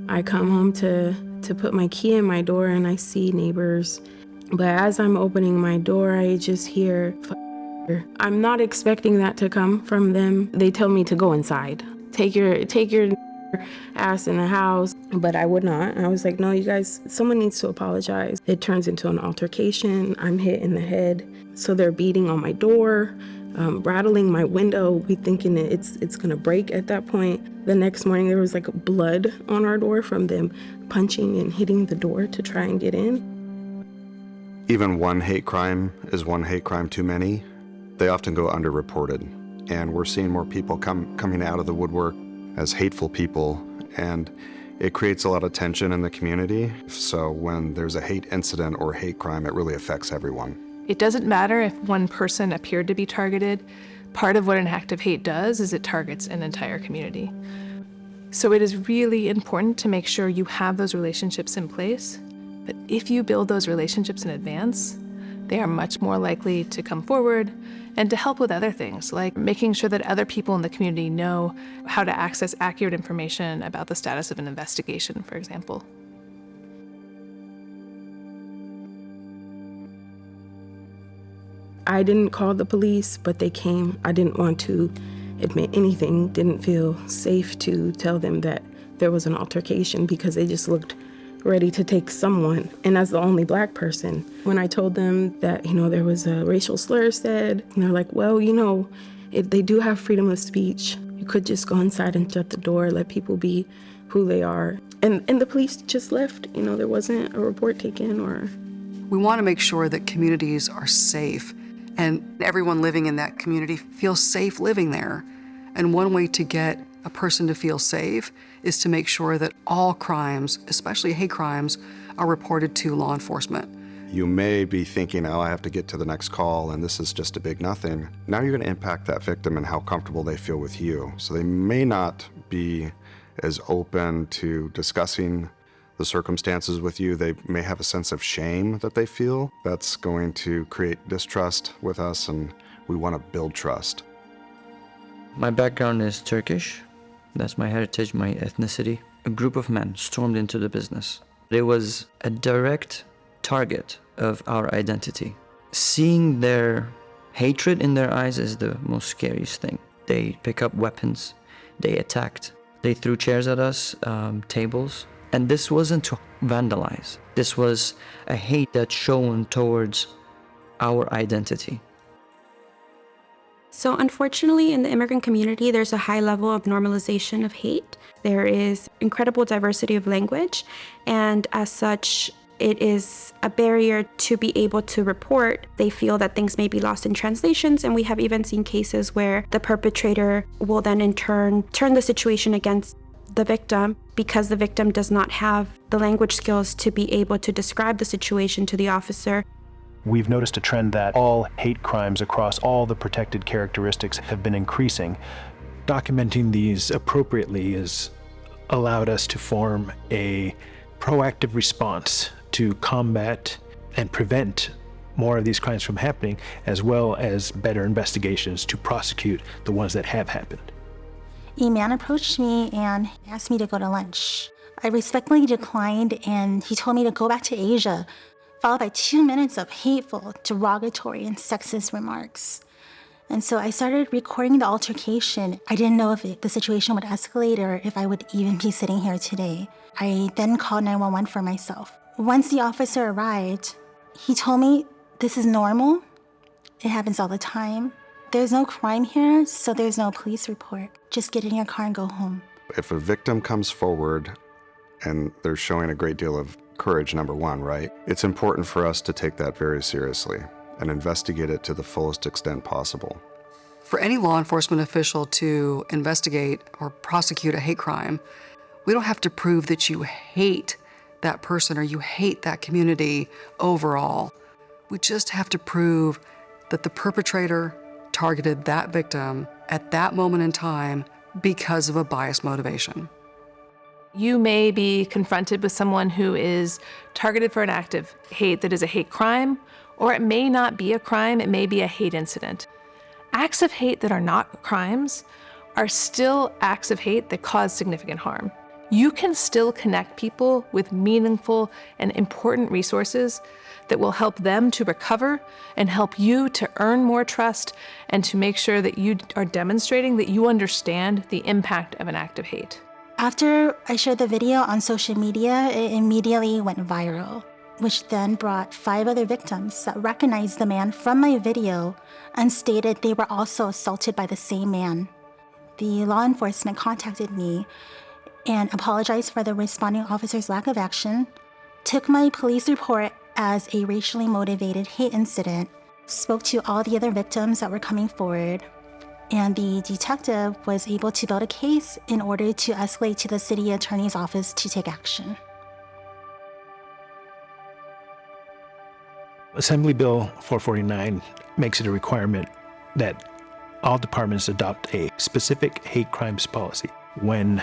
I come home to put my key in my door and I see neighbors. But as I'm opening my door, I just hear, I'm not expecting that to come from them. They tell me to go inside. Take your ass in the house. But I would not. I was like, no, you guys, someone needs to apologize. It turns into an altercation. I'm hit in the head. So they're beating on my door, rattling my window. We thinking it's gonna break at that point. The next morning there was like blood on our door from them punching and hitting the door to try and get in. Even one hate crime is one hate crime too many. They often go underreported, and we're seeing more people coming out of the woodwork as hateful people, and it creates a lot of tension in the community. So when there's a hate incident or hate crime, it really affects everyone. It doesn't matter if one person appeared to be targeted. Part of what an act of hate does is it targets an entire community. So it is really important to make sure you have those relationships in place. But if you build those relationships in advance, they are much more likely to come forward and to help with other things, like making sure that other people in the community know how to access accurate information about the status of an investigation, for example. I didn't call the police, but they came. I didn't want to admit anything, didn't feel safe to tell them that there was an altercation because they just looked ready to take someone. And as the only Black person, when I told them that, there was a racial slur said, and they're like, well, they do have freedom of speech. You could just go inside and shut the door, let people be who they are. And the police just left. There wasn't a report taken or... We want to make sure that communities are safe and everyone living in that community feels safe living there. And one way to get a person to feel safe is to make sure that all crimes, especially hate crimes, are reported to law enforcement. You may be thinking, oh, I have to get to the next call and this is just a big nothing. Now you're going to impact that victim and how comfortable they feel with you. So they may not be as open to discussing the circumstances with you. They may have a sense of shame that they feel. That's going to create distrust with us, and we want to build trust. My background is Turkish. That's my heritage, my ethnicity. A group of men stormed into the business. It was a direct target of our identity. Seeing their hatred in their eyes is the most scariest thing. They pick up weapons, they attacked, they threw chairs at us, tables. And this wasn't to vandalize. This was a hate that's shown towards our identity. So unfortunately, in the immigrant community, there's a high level of normalization of hate. There is incredible diversity of language, and as such, it is a barrier to be able to report. They feel that things may be lost in translations, and we have even seen cases where the perpetrator will then in turn the situation against the victim because the victim does not have the language skills to be able to describe the situation to the officer. We've noticed a trend that all hate crimes across all the protected characteristics have been increasing. Documenting these appropriately has allowed us to form a proactive response to combat and prevent more of these crimes from happening, as well as better investigations to prosecute the ones that have happened. A man approached me and asked me to go to lunch. I respectfully declined, and he told me to go back to Asia, followed by 2 minutes of hateful, derogatory, and sexist remarks. And so I started recording the altercation. I didn't know if the situation would escalate or if I would even be sitting here today. I then called 911 for myself. Once the officer arrived, he told me, this is normal. It happens all the time. There's no crime here, so there's no police report. Just get in your car and go home. If a victim comes forward and they're showing a great deal of courage, number one, right? It's important for us to take that very seriously and investigate it to the fullest extent possible. For any law enforcement official to investigate or prosecute a hate crime, we don't have to prove that you hate that person or you hate that community overall. We just have to prove that the perpetrator targeted that victim at that moment in time because of a biased motivation. You may be confronted with someone who is targeted for an act of hate that is a hate crime, or it may not be a crime, it may be a hate incident. Acts of hate that are not crimes are still acts of hate that cause significant harm. you can still connect people with meaningful and important resources that will help them to recover and help you to earn more trust and to make sure that you are demonstrating that you understand the impact of an act of hate. After I shared the video on social media, it immediately went viral, which then brought 5 other victims that recognized the man from my video and stated they were also assaulted by the same man. The law enforcement contacted me and apologized for the responding officer's lack of action, took my police report as a racially motivated hate incident, spoke to all the other victims that were coming forward, and the detective was able to build a case in order to escalate to the city attorney's office to take action. Assembly Bill 449 makes it a requirement that all departments adopt a specific hate crimes policy. When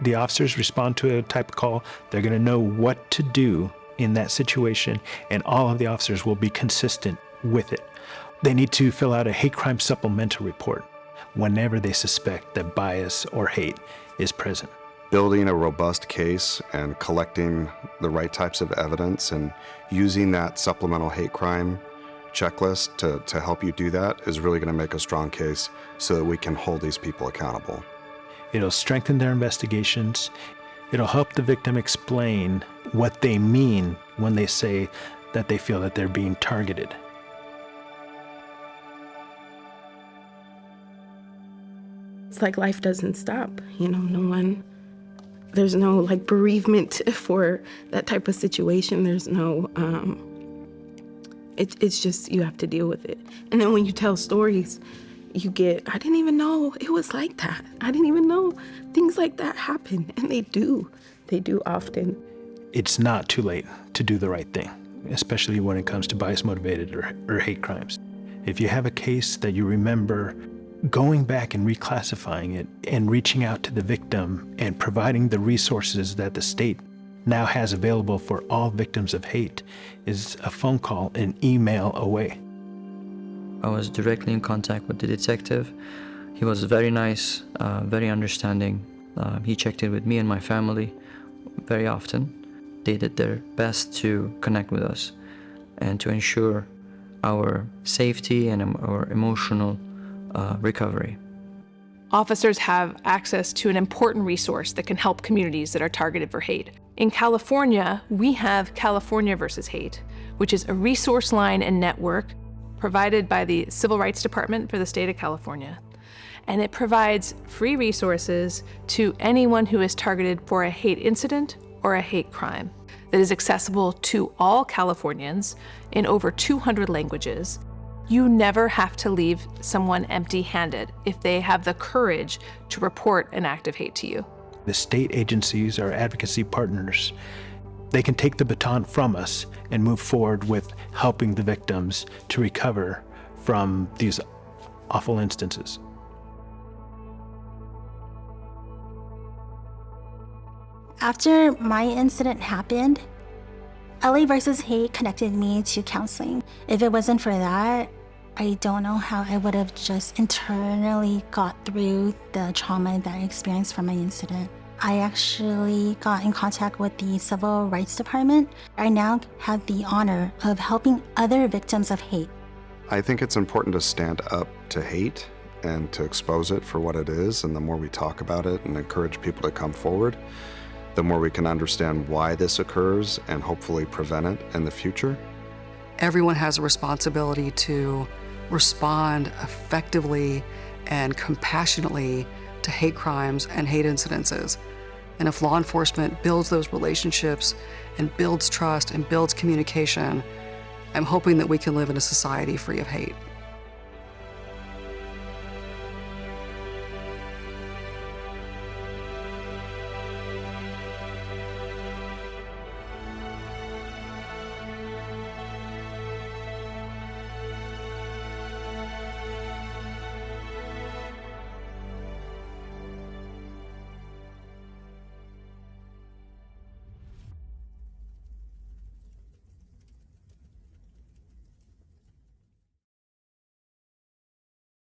the officers respond to a type of call, they're going to know what to do in that situation, and all of the officers will be consistent with it. They need to fill out a hate crime supplemental report whenever they suspect that bias or hate is present. Building a robust case and collecting the right types of evidence and using that supplemental hate crime checklist to help you do that is really going to make a strong case so that we can hold these people accountable. It'll strengthen their investigations. It'll help the victim explain what they mean when they say that they feel that they're being targeted. It's like life doesn't stop, there's no like bereavement for that type of situation. There's no, it's just, you have to deal with it. And then when you tell stories, you get, I didn't even know it was like that. I didn't even know things like that happen. And they do often. It's not too late to do the right thing, especially when it comes to bias-motivated or hate crimes. If you have a case that you remember, going back and reclassifying it and reaching out to the victim and providing the resources that the state now has available for all victims of hate is a phone call and email away. I was directly in contact with the detective. He was very nice, very understanding. He checked in with me and my family very often. They did their best to connect with us and to ensure our safety and our emotional recovery. Officers have access to an important resource that can help communities that are targeted for hate. In California, we have California versus Hate, which is a resource line and network provided by the Civil Rights Department for the state of California. And it provides free resources to anyone who is targeted for a hate incident or a hate crime that is accessible to all Californians in over 200 languages. You never have to leave someone empty-handed if they have the courage to report an act of hate to you. The state agencies, our advocacy partners, they can take the baton from us and move forward with helping the victims to recover from these awful instances. After my incident happened, LA versus Hate connected me to counseling. If it wasn't for that, I don't know how I would have just internally got through the trauma that I experienced from my incident. I actually got in contact with the Civil Rights Department. I now have the honor of helping other victims of hate. I think it's important to stand up to hate and to expose it for what it is, and the more we talk about it and encourage people to come forward, the more we can understand why this occurs and hopefully prevent it in the future. Everyone has a responsibility to respond effectively and compassionately to hate crimes and hate incidences. And if law enforcement builds those relationships and builds trust and builds communication, I'm hoping that we can live in a society free of hate.